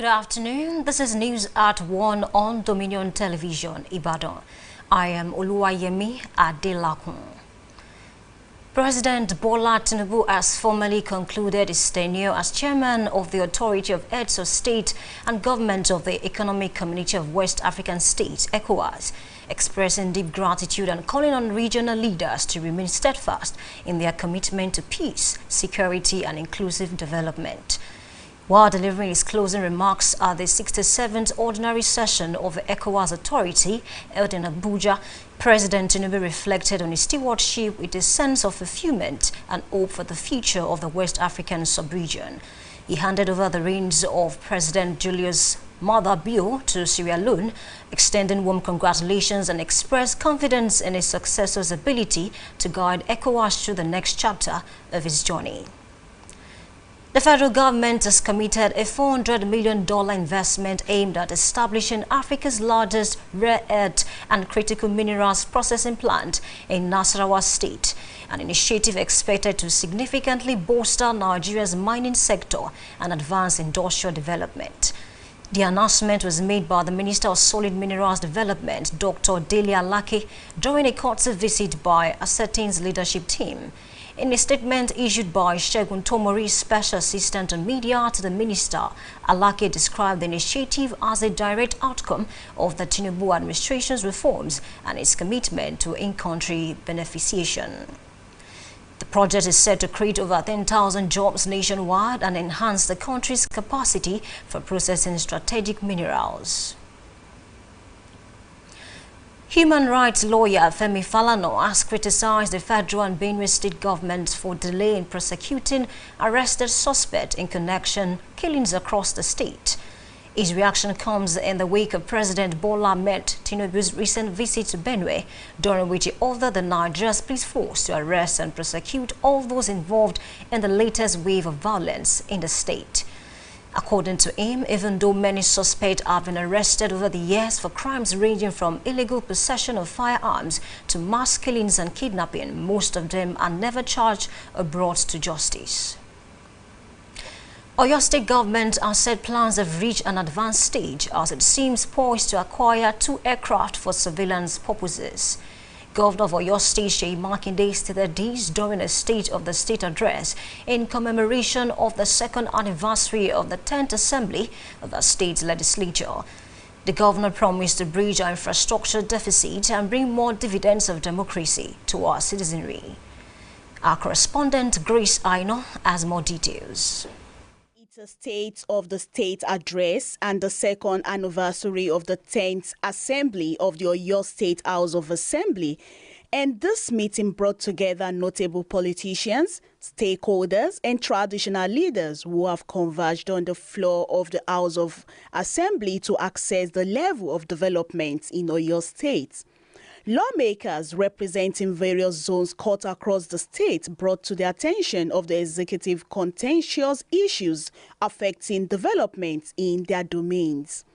Good afternoon. This is news at 1 on Dominion Television, Ibadan. I am Oluwayemi Adelakun. President Bola Tinubu has formally concluded his tenure as chairman of the Authority of Heads of State and Government of the Economic Community of West African States, ECOWAS, expressing deep gratitude and calling on regional leaders to remain steadfast in their commitment to peace, security, and inclusive development. While delivering his closing remarks at the 67th Ordinary Session of the ECOWAS Authority held in Abuja, President Tinubu reflected on his stewardship with a sense of fulfillment and hope for the future of the West African sub-region. He handed over the reins of President Julius Maada Bio to Sierra Leone, extending warm congratulations and expressed confidence in his successor's ability to guide ECOWAS through the next chapter of his journey. The federal government has committed a $400 million investment aimed at establishing Africa's largest rare earth and critical minerals processing plant in Nasarawa State, an initiative expected to significantly bolster Nigeria's mining sector and advance industrial development. The announcement was made by the Minister of Solid Minerals Development, Dr. Dele Alake, during a courtesy visit by Assetins leadership team. In a statement issued by Segun Tomori, Special Assistant on Media to the Minister, Alake described the initiative as a direct outcome of the Tinubu administration's reforms and its commitment to in-country beneficiation. The project is set to create over 10,000 jobs nationwide and enhance the country's capacity for processing strategic minerals. Human rights lawyer Femi Falana has criticized the federal and Benue state government for delay in prosecuting arrested suspects in connection killings across the state. His reaction comes in the wake of President Bola Ahmed Tinubu's recent visit to Benue, during which he ordered the Nigeria's police force to arrest and prosecute all those involved in the latest wave of violence in the state. According to him, even though many suspects have been arrested over the years for crimes ranging from illegal possession of firearms to mass killings and kidnapping, most of them are never charged or brought to justice. Oyo State government has said plans have reached an advanced stage as it seems poised to acquire 2 aircraft for surveillance purposes. Governor of Oyo State, Seyi Makinde, stated this during a State of the State address in commemoration of the 2nd anniversary of the 10th Assembly of the state legislature. The governor promised to bridge our infrastructure deficit and bring more dividends of democracy to our citizenry. Our correspondent Grace Aino has more details. It's a State of the State address and the 2nd anniversary of the 10th Assembly of the Oyo State House of Assembly. And this meeting brought together notable politicians, stakeholders, and traditional leaders who have converged on the floor of the House of Assembly to assess the level of development in Oyo State. Lawmakers representing various zones cut across the state brought to the attention of the executive contentious issues affecting development in their domains.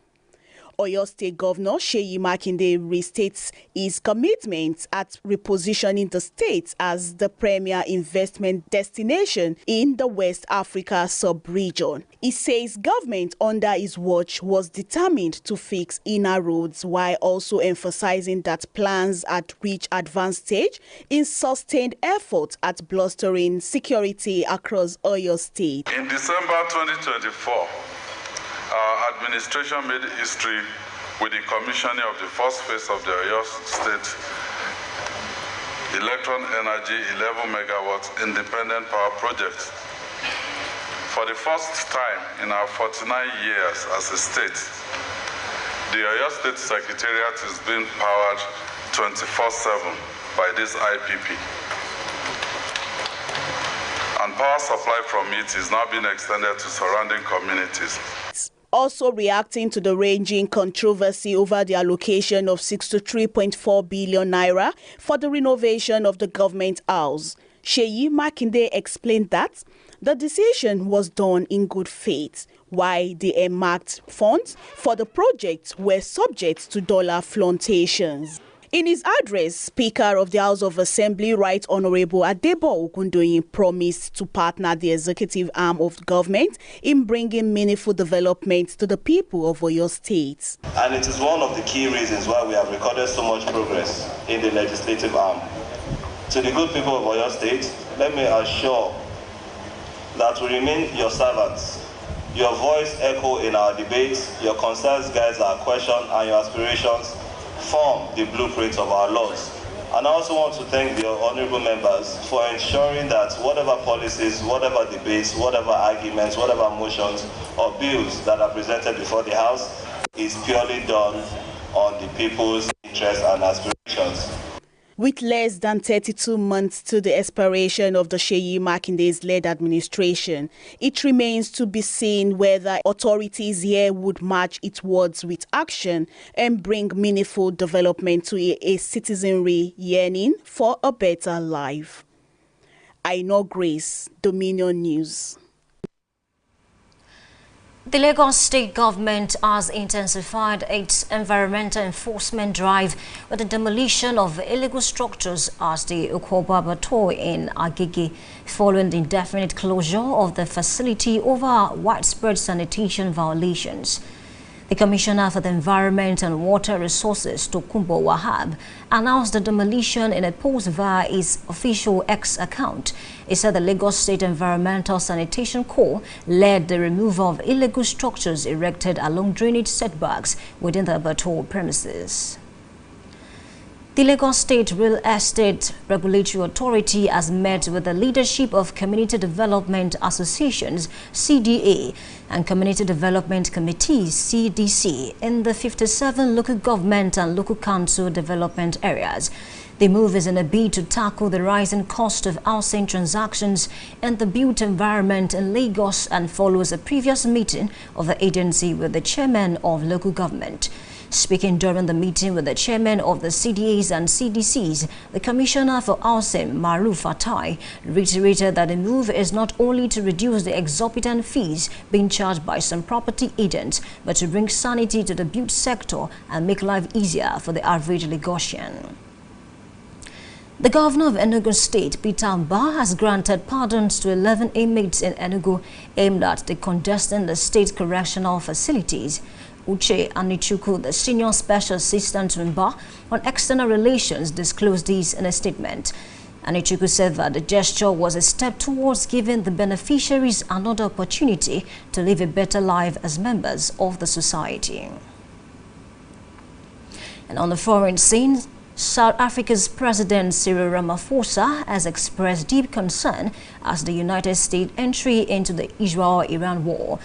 Oyo State Governor Seyi Makinde restates his commitment at repositioning the state as the premier investment destination in the West Africa sub-region. He says government under his watch was determined to fix inner roads while also emphasizing that plans had reached advanced stage in sustained effort at bolstering security across Oyo State. In December 2024, our administration made history with the commissioning of the first phase of the Oyo State Electron Energy 11 megawatt independent power project. For the first time in our 49 years as a state, the Oyo State Secretariat is being powered 24/7 by this IPP. And power supply from it is now being extended to surrounding communities. Also reacting to the raging controversy over the allocation of 63.4 billion naira for the renovation of the government house, Seyi Makinde explained that the decision was done in good faith, while the earmarked funds for the project were subject to dollar fluctuations. In his address, Speaker of the House of Assembly, Right Honorable Adebo Ogundoyin, promised to partner the executive arm of government in bringing meaningful development to the people of Oyo State. And it is one of the key reasons why we have recorded so much progress in the legislative arm. To the good people of Oyo State, let me assure that we remain your servants. Your voice echo in our debates, your concerns guide our questions, and your aspirations form the blueprint of our laws. And I also want to thank the honorable members for ensuring that whatever policies, whatever debates, whatever arguments, whatever motions or bills that are presented before the House is purely done on the people's interests and aspirations. With less than 32 months to the expiration of the Seyi Makinde's led administration, it remains to be seen whether authorities here would match its words with action and bring meaningful development to a citizenry yearning for a better life. Aino Grace, Dominion News. The Lagos State government has intensified its environmental enforcement drive with the demolition of illegal structures at the Okoba Bator in Agege, following the indefinite closure of the facility over widespread sanitation violations. The Commissioner for the Environment and Water Resources, Tokunbo Wahab, announced the demolition in a post via his official X account. He said the Lagos State Environmental Sanitation Corps led the removal of illegal structures erected along drainage setbacks within the Bator premises. The Lagos State Real Estate Regulatory Authority has met with the leadership of Community Development Associations, CDA, and Community Development Committees, CDC, in the 57 local government and local council development areas. The move is in a bid to tackle the rising cost of housing transactions and the built environment in Lagos, and follows a previous meeting of the agency with the chairman of local government. Speaking during the meeting with the chairman of the CDAs and CDCs, the Commissioner for Housing, Maruf Fatai, reiterated that the move is not only to reduce the exorbitant fees being charged by some property agents, but to bring sanity to the built sector and make life easier for the average Lagosian. The governor of Enugu State, Peter Mbah, has granted pardons to 11 inmates in Enugu aimed at decongesting the state correctional facilities. Uche Anichuku, the senior special assistant to Mbah on external relations, disclosed this in a statement. Anichuku said that the gesture was a step towards giving the beneficiaries another opportunity to live a better life as members of the society. And on the foreign scene, South Africa's President Cyril Ramaphosa has expressed deep concern as the United States' entry into the Israel-Iran war.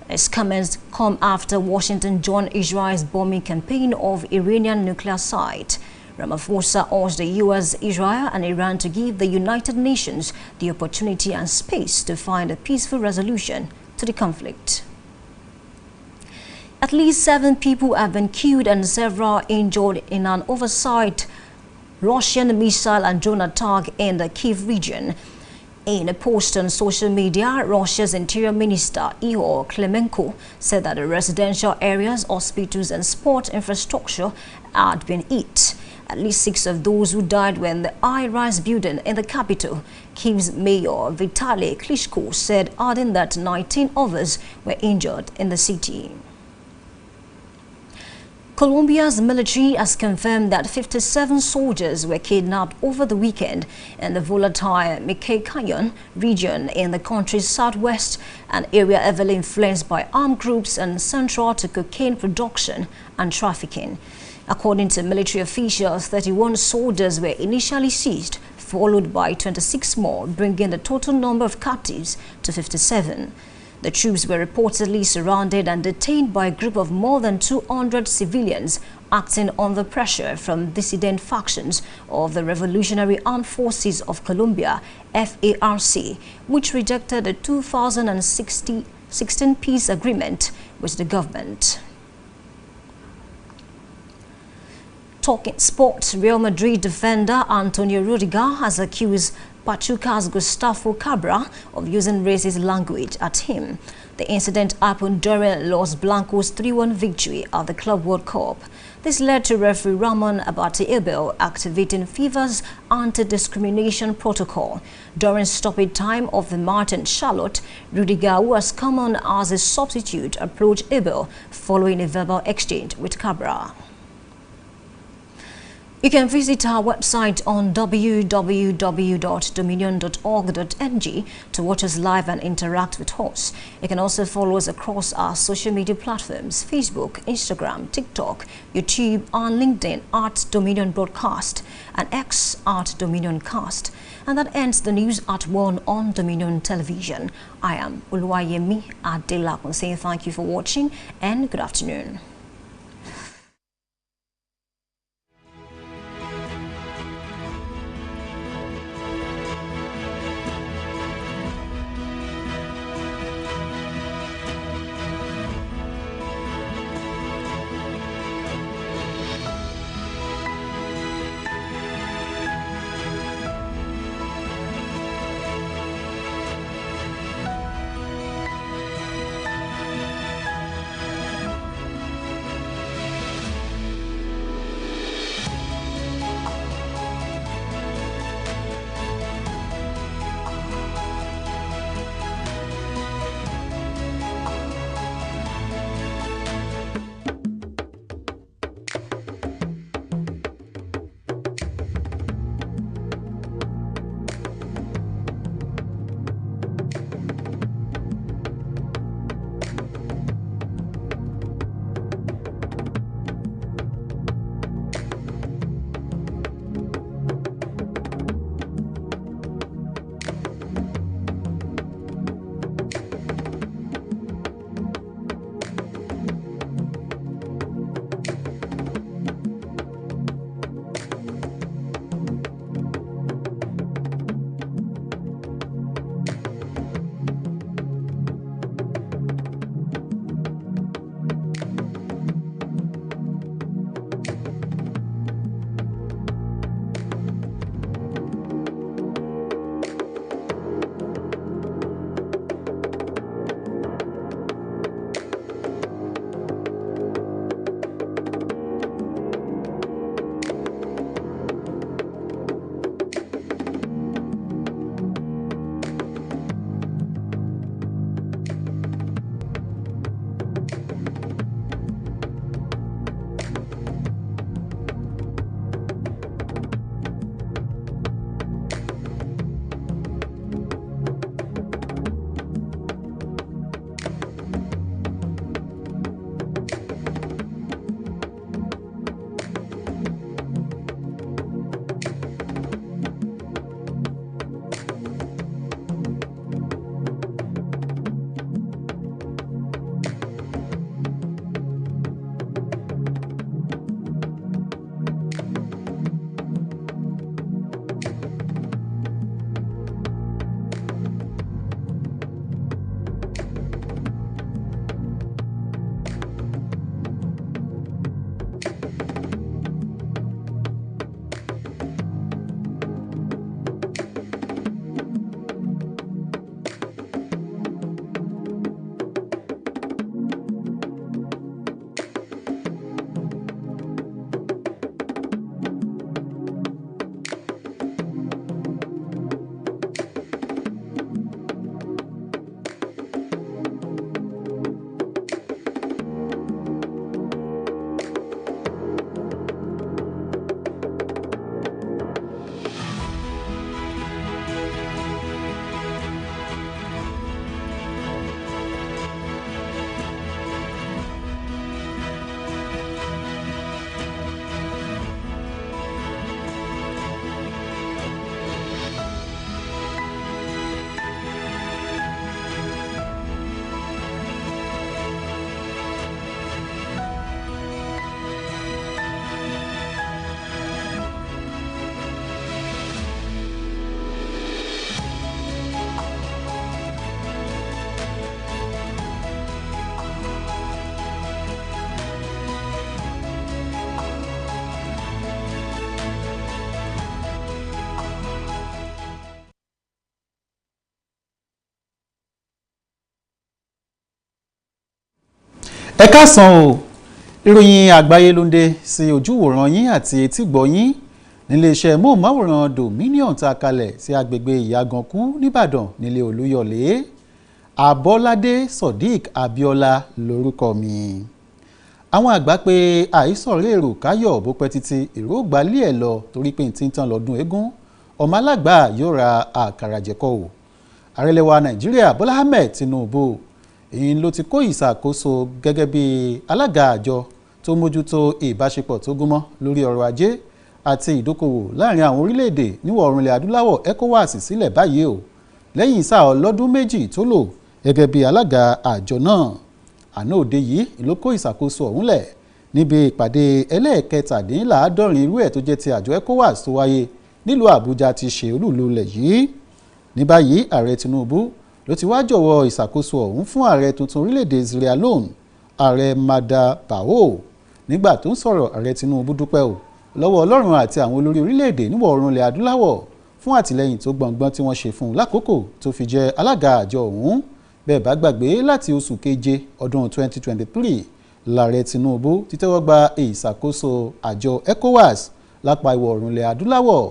His comments come after Washington joined Israel's bombing campaign of Iranian nuclear site. Ramaphosa urged the U.S., Israel and Iran to give the United Nations the opportunity and space to find a peaceful resolution to the conflict. At least 7 people have been killed and several injured in an oversight Russian missile and drone attack in the Kyiv region. In a post on social media, Russia's Interior Minister Ihor Klemenko said that the residential areas, hospitals and sport infrastructure had been hit. At least 6 of those who died were in the high-rise building in the capital. Kyiv's mayor Vitaly Klitschko said, adding that 19 others were injured in the city. Colombia's military has confirmed that 57 soldiers were kidnapped over the weekend in the volatile Micaycayon region in the country's southwest, an area heavily influenced by armed groups and central to cocaine production and trafficking. According to military officials, 31 soldiers were initially seized, followed by 26 more, bringing the total number of captives to 57. The troops were reportedly surrounded and detained by a group of more than 200 civilians acting under pressure from dissident factions of the Revolutionary Armed Forces of Colombia, FARC, which rejected the 2016 peace agreement with the government. Talking sports, Real Madrid defender Antonio Rudiger has accused Pachuca's Gustavo Cabra of using racist language at him. The incident happened during Los Blancos' 3-1 victory at the Club World Cup. This led to referee Ramon Abate-Ebel activating FIFA's anti-discrimination protocol. During stoppage time of the Martin Charlotte, Rudiger, who has come on as a substitute, approached Ebel following a verbal exchange with Cabra. You can visit our website on www.dominion.org.ng to watch us live and interact with us. You can also follow us across our social media platforms: Facebook, Instagram, TikTok, YouTube, and LinkedIn at Dominion Broadcast and X at Dominion Cast. And that ends the news at 1 on Dominion Television. I am Uluwayemi Adelakun saying thank you for watching and good afternoon. Ẹ káàsán o, ìròyìn àgbáyé ló ń dé sí ojúwòran yín àti etígbọ̀ yín níléeṣẹ́ móhùnmáwòrán Dominion tá a kalẹ̀ sí agbègbè Ìyàgànkú nìbàdàn nílé Olúyọ̀lé. Abọ́ládé Sodiq Abíọ́lá lórúkọ mi. Àwọn àgbà pé àìsọ̀rọ̀ èrò káyọ̀ bó pẹ́ títí èrò gbalẹ̀ ẹ̀ lọ torí pé ti ń tán lọ́dún eégún ọmọ alágbà yóò ra àkàrà jẹ̀kọ o. Ààrẹ ilẹ̀ wa Nàìjíríà Bọ́lá Ahmed Tinubu èyí ló ti kó ìṣàkóso gẹ́gẹ́ bí alága àjọ tó mójútó ìbáṣepọ̀ tó gúnmọ́ lórí ọrọ̀ ajé àti ìdókòwò láàrin àwọn orílẹ̀-èdè níwọ̀ oòrùn ilẹ̀ adúláwọ̀ ECOWAS sílẹ̀ báyìí o lẹ́yìn sáà ọlọ́dún méjì tó lò gẹ́gẹ́ bí alága àjọ náà. Àná òde yìí ló kó ìṣàkóso ọ̀hún lẹ̀ níbi ìpàdé ẹlẹ́ẹ̀kẹtàdínláàádọ́rin irú ẹ̀ tó jẹ́ ti àjọ ECOWAS tó wáyé nílùú Àbújá ti ṣe olúùlú ilẹ̀ yìí. Ní báyìí ààrẹ Tinubu ló ti wá jọ̀wọ́ ìṣàkóso ọ̀hún fún ààrẹ tuntun orílẹ̀-èdè Sierra Leone ààrẹ Mada Bao. Nígbà tó ń sọ̀rọ̀ ààrẹ Tinubu dúpẹ́ o lọ́wọ́ Ọlọ́run àti àwọn olórí orílẹ̀-èdè níwọ̀ oòrùn ilẹ̀ adúláwọ̀ fún àtìlẹ́yìn tó gbọ̀ngbọ́n tí wọ́n ṣe fún un lákòókò tó fi jẹ́ alága àjọ ọ̀hún. Bẹ́ẹ̀ bá gbàgbé láti oṣù keje ọdún 2023 láàrẹ Tinubu ti tẹ́wọ́ gba ìṣàkóso àjọ ECOWAS lápá ìwọ̀ oòrùn ilẹ̀ adúláwọ̀.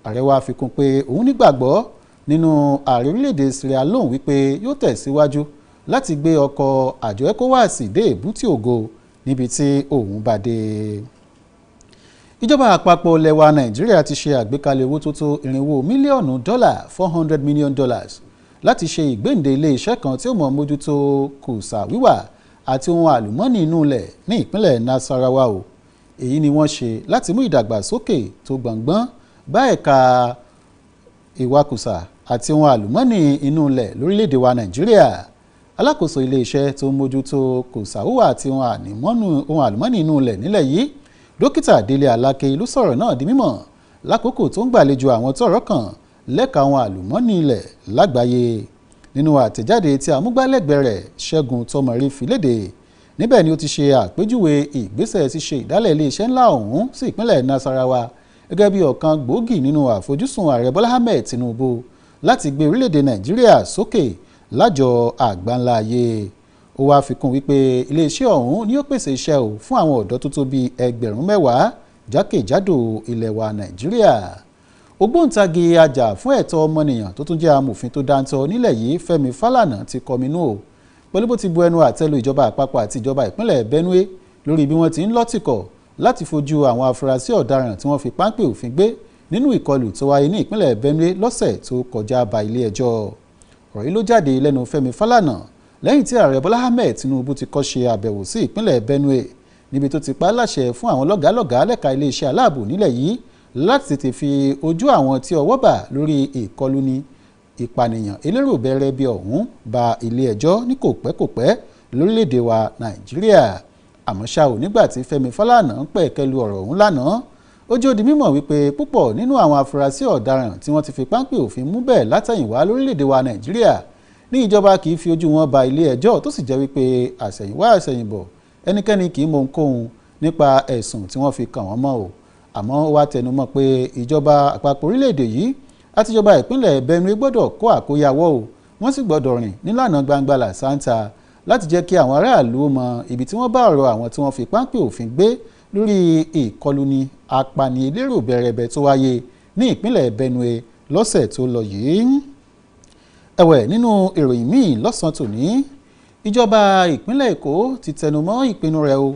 Ààrẹ wa fi kún pé òun nígbàgbọ́ nínú ààrẹ orílẹ̀-èdè Sierra Leone wípé yóò tẹ̀síwájú láti gbé ọkọ̀ àjọ ECOWAS dé èbúté ògo níbi tí òun bá dé. Ìjọba àpapọ̀ ilẹ̀ wa Nàìjíríà ti ṣe àgbékalẹ̀ owó tó tó $400 mílíọ̀nù $400 million láti ṣe ìgbéǹde ilé iṣẹ́ kan tí ó mọ̀ mójútó kùsà wíwà àti ohun àlùmọ́ọ́nì inú ilẹ̀ ní ìpínlẹ̀ Nasarawa o. Èyí ni wọ́n ṣe láti mú ìdàgbàsókè tó gbọ̀ngbọ́n bá ẹ̀ka ìwakùsà àti ohun àlùmọ́ọ́nì inú ilẹ̀ lórílẹ̀‐èdè wa Nàìjíríà. Alákòóso ilé iṣẹ́ tó mójútó kùsà wíwà àti ohun àlùmọ́ọ́nì inú ilẹ̀ nílẹ̀ yìí Dókítà Délé Aláké ló sọ̀rọ̀ náà di mímọ̀ lákòókò tó ń gbàlejò àwọn tọ́rọ̀ kàn lẹ́ka àwọn àlùmọ́ọ́nì ilẹ̀ lágbàáyé. Nínú àtẹ̀jáde tí amúgbálẹ́gbẹ̀ẹ́ rẹ̀ Ṣẹ́gun Tọmọrí fi léde, níbẹ̀ ni ó ti ṣe àpèjúwe ìgbésẹ̀ ti ṣe ìdálẹ̀ iléeṣẹ́ ńlá ọ̀hún sí ìpínlẹ̀ Nasarawa gẹ́gẹ́ bí ọ̀kan gbòógì nínú àfojúsùn ààrẹ Bọ́lá Ahmed Tinubu láti gbé orílẹ̀-èdè Nàìjíríà sókè lájọ àgbáńlá ayé. Ó wáá fi kún wípé iléeṣẹ́ ọ̀hún ni ó pèsè iṣẹ́ ò fún àwọn ọ̀dọ́ tó tó bíi 10,000 jákèjádò ilẹ̀ wa Nàìjíríà. Ògbóǹtagì ajá fún ẹ̀tọ́ ọmọnìyàn tó tún jẹ́ amòfin tó dáńtọ́ nílẹ̀ yìí Fẹ́mi Fálànà ti kọminú o pẹ̀lú bó ti bu ẹnu àtẹ́lu ìjọba àpapọ̀ àti ìjọba ìpínlẹ̀ Benue lórí bí wọ́n ti ń lọ́tìkọ̀ láti fojú àwọn afurasí ọ̀daràn tí wọ́n fi páńpẹ́ òfin gbé nínú ìkọlù tó wáyé ní ìpínlẹ̀ Benue lọ́sẹ̀ tó kọjá ba ilé ẹjọ́. Ọ̀rọ̀ yìí ló jáde lẹ́nu Fẹ́mi Fálànà lẹ́yìn tí ààrẹ Bọ́lá Ahmed Tinubu ti kọ́ ṣe àbẹ̀wò sí ìpínlẹ̀ Benue níbi tó ti pa láṣẹ fún àwọn lọ́gàálọ́gàá lẹ́ka iléeṣẹ́ aláàbò nílẹ̀ yìí láti tètè fi ojú àwọn tí ọwọ́ bà lórí ìkọluni ìpànìyàn elérò bẹ̀rẹ̀ bí ọ̀hún ba ilé ẹjọ́ ní kò pẹ́ lórílẹ̀‐èdè wa Nàìjíríà. Àmọ́ ṣá ò nígbà tí Fẹ́mi Fálànà ń pẹ̀kẹ́lu ọ̀rọ̀ ọ̀hún lánàá ó jẹ́ ó di mímọ̀ wípé púpọ̀ nínú àwọn afurasí ọ̀daràn tí wọ́n ti fi páńpẹ́ òfin mú bẹ́ẹ̀ látẹ̀yìnwá lórílẹ̀‐èdè wa Nàìjíríà ní ìjọba kì í fi ojú wọn ba ilé ẹjọ́ tó sì jẹ́ wípé àṣẹ̀yìnwá àṣẹ̀yìnbọ̀ ẹnikẹ́ni kì í mọ ohunkóhun nípa ẹ̀sùn tí wọ́n fi kàn wọ́n mọ́ o. Àmọ́ ó wá tẹnumọ́ pé ìjọba àpapọ̀ orílẹ̀-èdè yìí àti ìjọba ìpínlẹ̀ Benue gbọ́dọ̀ kó àkóyawọ́ o wọ́n sì gbọ́dọ̀ rìn nílànà gbangba làṣántà láti jẹ́ kí àwọn aráàlú mọ ibi tí wọ́n bá ọ̀rọ̀ àwọn tí wọ́n fi páńpẹ́ òfin gbé lórí ìkọluni apani elérò bẹ̀rẹ̀bẹ̀ tó wáyé ní ìpínlẹ̀ Benue lọ́sẹ̀ tó lọ yìí. Ẹ̀wẹ̀ nínú ìròyìn míì lọ́sàn-án tòní ìjọba ìpínlẹ̀ Èkó ti tẹnumọ́ ìpinnu rẹ̀ o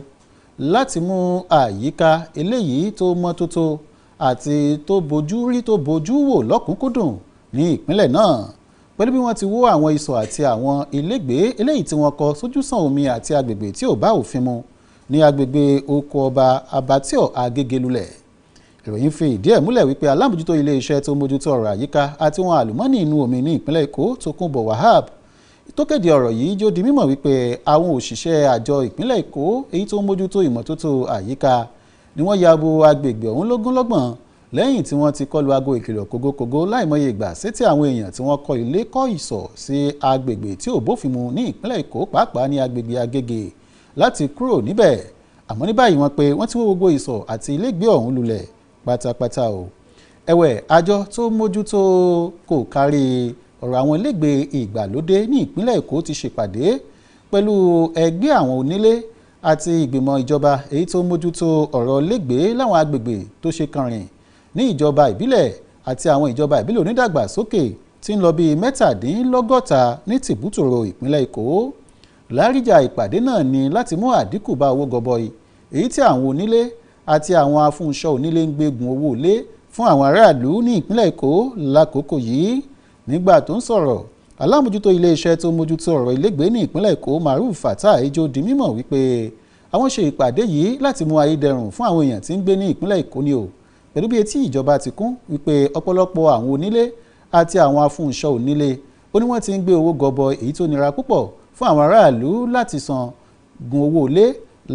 láti mú àyíká eléyìí tó mọ́tótó àti tó bójú rí tó bójú wò lọ́kùnkúndùn ní ìpínlẹ̀ náà pẹ̀lú bí wọ́n ti wó àwọn ìsọ̀ àti àwọn ilégbèé eléyìí tí wọ́n kọ́ sójúsàn omi àti agbègbè tí ò bá òfin mu ní agbègbè oko ọba Abattoir Agége lulẹ̀. Ìròyìn fi ìdí ẹ̀ múlẹ̀ wípé alábòjútó ilé iṣẹ́ tó mójútó ọ̀rọ̀ àyíká àti ohun àlùmọ́ọ́nì inú omi ní ìpínlẹ̀ Èkó Tókunbọ̀ Wahab tó kéde ọ̀rọ̀ yìí jó di mímọ̀ wípé àwọn òṣìṣẹ́ àjọ ìpínlẹ̀ Èkó èyí tó ń mójútó ìmọ́tótó àyíká ni wọ́n ya bo agbègbè ọ̀hún lógúnlọ́gbọ̀n lẹ́yìn tí wọ́n ti kọlu aago ìkìlọ̀ kògókògó láìmọye ìgbà sétí àwọn èèyàn tí wọ́n kọ́ ilé kọ́ ìsọ̀ sí agbègbè tí ò bófin mu ní ìpínlẹ̀ Èkó pàápàá ní agbègbè Agége láti kúrò níbẹ̀. Àmọ́ ní báyìí wọ́n pé wọ́n ti wó gbogbo ìsọ̀ àti ilégbèé ọ̀hún lulẹ̀ pátápátá o. Ẹ̀wẹ̀ àjọ tó mójútó kò kárí ọ̀rọ̀ àwọn ilégbèé ìgbàlódé ní ìpínlẹ̀ Èkó ti ṣèpàdé pẹ̀lú ẹgbẹ́ àwọn onílé àti ìgbìmọ̀ ìjọba èyí tó mójútó ọ̀rọ̀ lẹ́gbẹ̀ẹ́ láwọn agbègbè tó ṣe kànrìn ní ìjọba ìbílẹ̀ àti àwọn ìjọba ìbílẹ̀ onídàgbàsókè tí ń lọ bíi 67 ní tìbútòrò ìpínlẹ̀ Èkó. Láríjà ìpàdé náà ni láti mú àdínkù bá owó gọbọi èyí tí àwọn onílé àti àwọn afúnṣọ́ onílé ń gbégun owó lé fún àwọn aráàlú ní ìpínlẹ̀ Èkó lákòókò yìí. Nígbà tó ń sọ̀rọ̀, alámòjútó iléeṣẹ́ tó mójútó ọ̀rọ̀ ilégbèé ní ìpínlẹ̀ Èkó Maruf Fatai Ejo di mímọ̀ wípé àwọn ṣe ìpàdé yìí láti mú ayédẹrùn fún àwọn èèyàn tí ń gbé ní ìpínlẹ̀ Èkó ni o, pẹ̀lú bí etí ìjọba ti kún wípé ọ̀pọ̀lọpọ̀ àwọn onílé àti àwọn afúnṣọ́ onílé ó ní wọ́n ti ń gbé owó gọbọi èyí tó nira púpọ̀ fún àwọn aráàlú láti san gun owó lé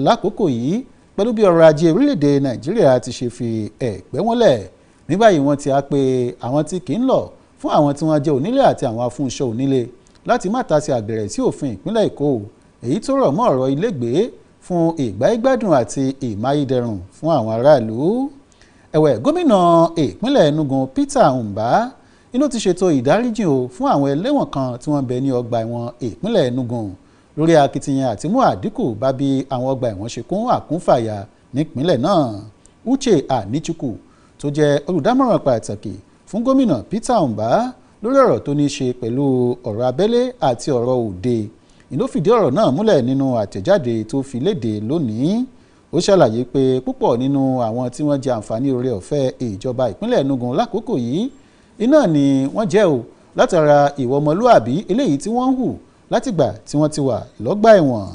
lákòókò yìí, pẹ̀lú bí ọrọ̀ ajé orílẹ̀-èdè Nàìjíríà ti ṣe fi ẹ̀gbẹ́ wọn lẹ̀. Ní báyìí wọ́n ti á pé àwọn tí kì í lọ fún àwọn tí wọ́n jẹ́ onílé àti àwọn afúnṣọ́ onílé láti má tasẹ̀ àgẹ̀rẹ̀ sí òfin ìpínlẹ̀ Èkó èyí tó rọ̀ mọ́ ọ̀rọ̀ ilégbèé fún ìgbáyégbádùn àti ìmáyédẹrùn fún àwọn aráàlú. Ẹ̀wẹ̀, gómìnà ìpínlẹ̀ Enugu Peter Mbah inú ti ṣètò ìdáríjìn o fún àwọn ẹlẹ́wọ̀n kan tí wọ́n bẹ ní ọgbà ẹ̀wọ̀n ìpínlẹ̀ Enugu lórí akitiyan àti mú àdínkù bá bí àwọn ọgbà ẹ̀wọ̀n ṣe kún àkúnfàyà nípínlẹ̀ náà. Uche Anichukwu tó jẹ́ olùdámọ̀ràn pàtàkì fún gómìnà Peter Mbah lórí ọ̀rọ̀ tó ní ṣe pẹ̀lú ọ̀rọ̀ abẹ́lé àti ọ̀rọ̀ òde ló fìdí ọ̀rọ̀ náà múlẹ̀ nínú àtẹ̀jáde tó fi léde lónìí. Ó ṣàlàyé pé púpọ̀ nínú àwọn tí wọ́n jẹ àǹfààní oore ọ̀fẹ́ ìjọba ìpínlẹ̀ Enugu lákòókò yìí iná ni wọ́n jẹ́ o látara ìwà ọmọlúàbí eléyìí tí wọ́n ń hù látìgbà tí wọ́n ti wà lọ́gbà ẹ̀wọ̀n.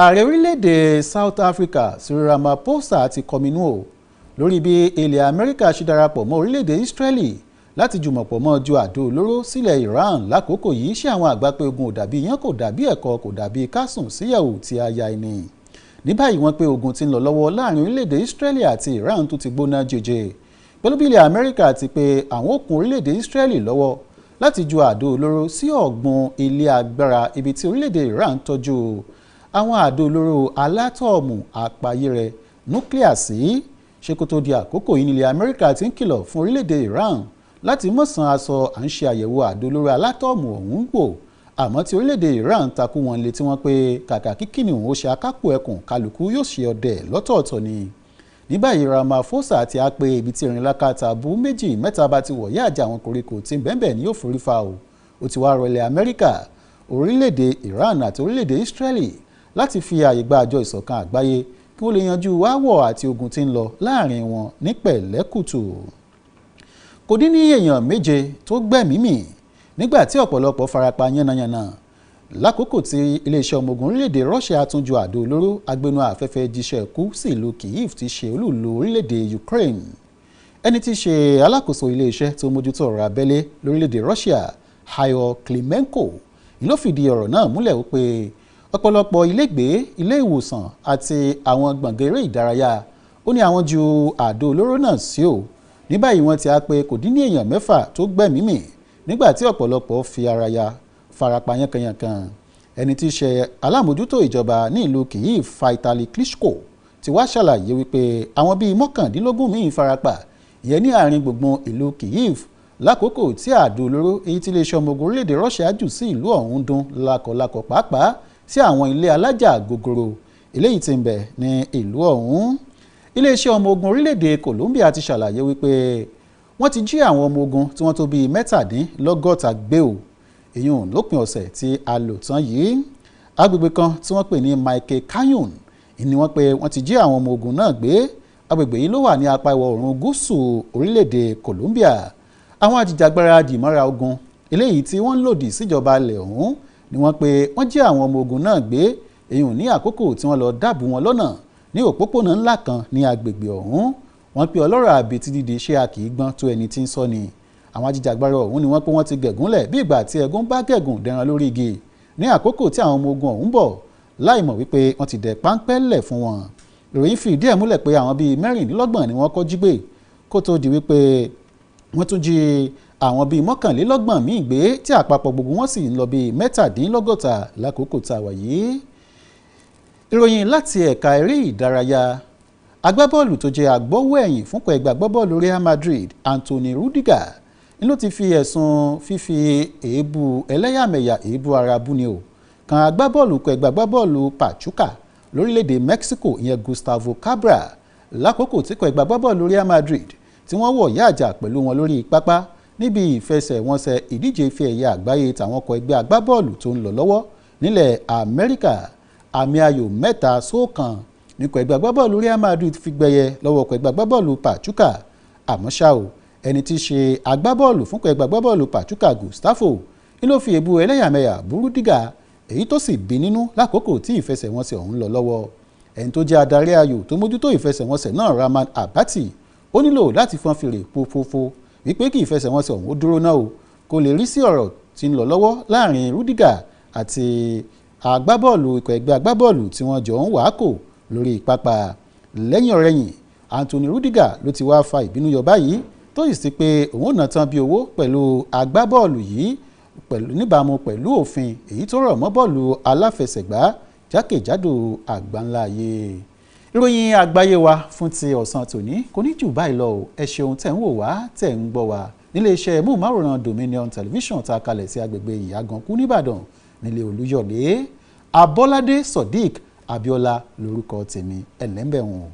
Ààrẹ orílẹ̀-èdè South Africa Cyril Ramaphosa ti kọminú o lórí bí ilẹ̀ Amẹ́ríkà ṣe darapọ̀ mọ́ orílẹ̀-èdè Israeli láti jùmọ̀pọ̀ mọ́ ju àdó olóró sílẹ̀ Iran lákòókò yìí. Ṣé àwọn àgbà pé ogun ò dàbí iyán kò dàbí ẹ̀kọ kò dàbí kásùn síyàwó tí a ya ẹni. Ní báyìí wọ́n pé ogun ti ń lọ lọ́wọ́ láàrin orílẹ̀-èdè Israeli àti Iran tó ti gbóná jẹjẹ, pẹ̀lú bí ilẹ̀ Amẹ́ríkà ti pé àwọn ó kún orílẹ̀-èdè Israeli lọ́wọ́ láti ju àdó olóró sí ọ̀gbun ilé agbára ibi tí orílẹ̀-èdè Iran tọ́jú àwọn àdó olóró alátọ̀ọ̀mù àpayẹrẹ núclear sí. Ṣé kó tó di àkókò yìí nílẹ̀ Amẹ́ríkà ti ń kìlọ̀ fún orílẹ̀-èdè Iran láti mọ̀sán aṣọ à ń ṣe àyẹ̀wò àdó olóró alátọ̀ọ̀mù ọ̀hún gbò, àmọ́ tí orílẹ̀-èdè Iran takú wọn létí wọn pé kàkà kíkìnì òun ó ṣe akápò ẹkùn kálukú yóò ṣe ọdẹ lọ́tọ̀ọ̀tọ̀ ni. Ní báyìí Ramaphosa ti á pé ibi tí erin lákàtà bú méjì mẹ́ta bá ti wọ̀yá àjà àwọn koríko tí bẹ́ẹ̀ ni yóò forí fa o. Ó ti wá rọ ilẹ̀ Amẹ́ríkà, orílẹ̀-èdè Iran àti orílẹ̀-èdè Israeli láti fi ààyè gba àjọ ìṣọ̀kan àgbáyé kí wọ́n lè yanjú aáwọ̀ àti ogun tí ń lọ láàrin wọn ní pẹ̀lẹ́kùtù. Kò dín ní èèyàn 7 tó gbẹ̀mí mì nígbà tí ọ̀pọ̀lọpọ̀ farapa yánnayànna lákòókò tí iléeṣẹ́ ọmọ ogun orílẹ̀-èdè Russia tún ju àdó olóró agbénú afẹ́fẹ́ jíṣẹ́ kú sí ìlú Kyiv tí ṣe olúùlú orílẹ̀-èdè Ukraine. Ẹni tí ṣe alákòóso iléeṣẹ́ tó mójútó ọ̀rọ̀ abẹ́lé lórílẹ̀-èdè Russia Igor Klimenko ló fìdí ọ̀rọ̀ náà múlẹ̀ wípé ọ̀pọ̀lọpọ̀ ilégbèé, ilé ìwòsàn àti àwọn gbọ̀ngàn eré ìdárayá ó ní àwọn ju àdó olóró náà sí o. Ní báyìí wọ́n ti á pé kò dín ní èèyàn 6 tó gbẹ̀mí mì nígbà tí ọ̀pọ̀lọpọ̀ fi ara ya farapa yankanyankan. Ẹni tí í ṣe alámòjútó ìjọba ní ìlú Kyiv Vitaly Klitschko ti wá ṣàlàyé wípé àwọn bíi 19 míì farapa ìyẹn ní àárín gbùngbùn ìlú Kyiv lákòókò tí àdó olóró èyí tí iléeṣẹ́ ọmọ ogun orílẹ̀-èdè Russia jù sí ìlú ọ̀hún dún lákọ̀lákọ̀ pàápàá sí àwọn ilé alájà gogoro eléyìí tí ń bẹ ní ìlú ọ̀hún. Iléeṣẹ́ ọmọ ogun orílẹ̀-èdè Colombia ti ṣàlàyé wípé wọ́n ti jí àwọn ọmọ ogun tí wọ́n tó bíi 67 gbé o, èyàn lópin ọ̀sẹ̀ tí a lò tán yìí. Agbègbè kan tí wọ́n pè ní Maike Canyon ni wọ́n pé wọ́n ti jí àwọn ọmọ ogun náà gbé. Agbègbè yìí ló wà ní apá ìwọ̀ oòrùn gúúsù orílẹ̀-èdè Colombia. Àwọn ajìjàgbara dìmọ́ra ogun eléyìí tí wọ́n lòdì síjọba ilẹ̀ ọ̀hún ni wọ́n pé wọ́n jí àwọn ọmọ ogun náà gbé èyàn ní àkókò tí wọ́n lọ dábù wọn lọ́nà ní òpópónà ńlá kan ní agbègbè ọ̀hún. Wọ́n pé ọlọ́rọ̀ àbètí dídì ṣé a kì í gbọ́n tó ẹni tí ń sọ ni. Àwọn ajìjàgbara ọ̀hún ni wọ́n pé wọ́n ti gẹ̀gúnlẹ̀ bí ìgbà tí ẹ̀gún bá gẹ̀gùn dẹran lórí igi ní àkókò tí àwọn ọmọ ogun ọ̀hún bọ̀ láì mọ̀ wípé wọ́n ti dẹ̀ páńpẹ́ lẹ̀ fún wọn. Ìròyìn fi ìdí ẹ̀ múlẹ̀ pé àwọn bíi 26 ni wọ́n kọ́ jí gbé kó tó di wípé wọ́n tún jí àwọn bíi 21 míì gbé tí àpapọ̀ gbogbo wọn sì ń lọ bíi 67 lákòókò tá a wà yìí. Ìròyìn láti ẹ̀ka eré ìdárayá. Agbábọ́ọ̀lù tó jẹ́ agbọ́wọ́ ẹ̀yìn fúnpọ̀ ẹgbẹ́ agbábọ́ọ̀lù Real Madrid Anthony Rudiger ló ti fi ẹ̀sùn fífi èébú ẹlẹ́yàmẹ̀yà èébú ara bú ni o kan agbábọ́ọ̀lù ẹgbẹ́ agbábọ́ọ̀lù Pachuca lórílẹ̀‐èdè Mexico ìyẹn Gustavo Cabral lákòókò tí ẹgbẹ́ agbábọ́ọ̀lù Real Madrid tí wọ́n wọ̀ yáàjà pẹ̀lú wọn lórí pápá níbi ìfẹsẹ̀wọnsẹ̀ ìdíje ife ẹ̀yẹ àgbáyé tàwọn ọkọ̀ ẹgbẹ́ agbábọ́ọ̀lù tó ń lọ lọ́wọ́ nílẹ̀ Amẹ́ríkà. Àmì ayò 3-1 nípa ẹgbẹ́ agbábọ́ọ̀lù Real Madrid fi gbẹ̀yẹ lọ́wọ́ ọkọ̀ ẹgbẹ́ agbábọ́ọ̀lù Pachuca. Àmọ́ ṣá o ẹni tí í ṣe agbábọ́ọ̀lù fún ẹgbẹ́ agbábọ́ọ̀lù Pachuca Gustavo ni ló fi èébú ẹlẹ́yàmẹ̀yà burú dígà èyí tó sì bí nínú lákòókò tí ìfẹsẹ̀wọnsẹ̀ ọ̀hún lọ lọ́wọ́. Ẹni tó jẹ́ adarí ayò tó mójútó ìfẹsẹ̀wọnsẹ̀ náà Rahman Abati ó nílò láti fọn fèrè fòfòfò wípé kí ìfẹsẹ̀wọnsẹ̀ ọ̀hún ó dúró náà o kó lè rí sí ọ̀rọ̀ tí ń lọ lọ́wọ́ láàrin Rudiger àti agbábọ́ọ̀lù ikọ̀ ẹgbẹ́ agbábọ́ọ̀lù tí wọ́n jọ ń wàákò lórí pápá. Lẹ́yìn ọ̀rẹ́yìn Anthony Rudiger ló ti wá fa ìbínú yọ báyìí tó sì sí pé òun ò ná tán bí owó pẹ̀lú agbábọ́ọ̀lù yìí níbàámu pẹ̀lú òfin èyí tó rọ̀ mọ́ bọ́ọ̀lù aláfẹsẹ̀gbá jákèjádò àgbáńlá ayé. Ìròyìn àgbáyé wa fún ti ọ̀sán tòní kò ní jù báyìí lọ. Ẹ ṣeun tẹ̀ ń wò wá tẹ̀ ń gbọ́ wá nílé iṣẹ́ móhùnmáwòrán Dominion Television tá a kalẹ̀ sí agbègbè Ìyàgànkú nìbàdàn nílé Olúyọ̀lé. Abọ́ládé Sodiq Abíọ́lá lórúkọ tèmi ẹ̀lẹ́mbẹ̀wọ̀n.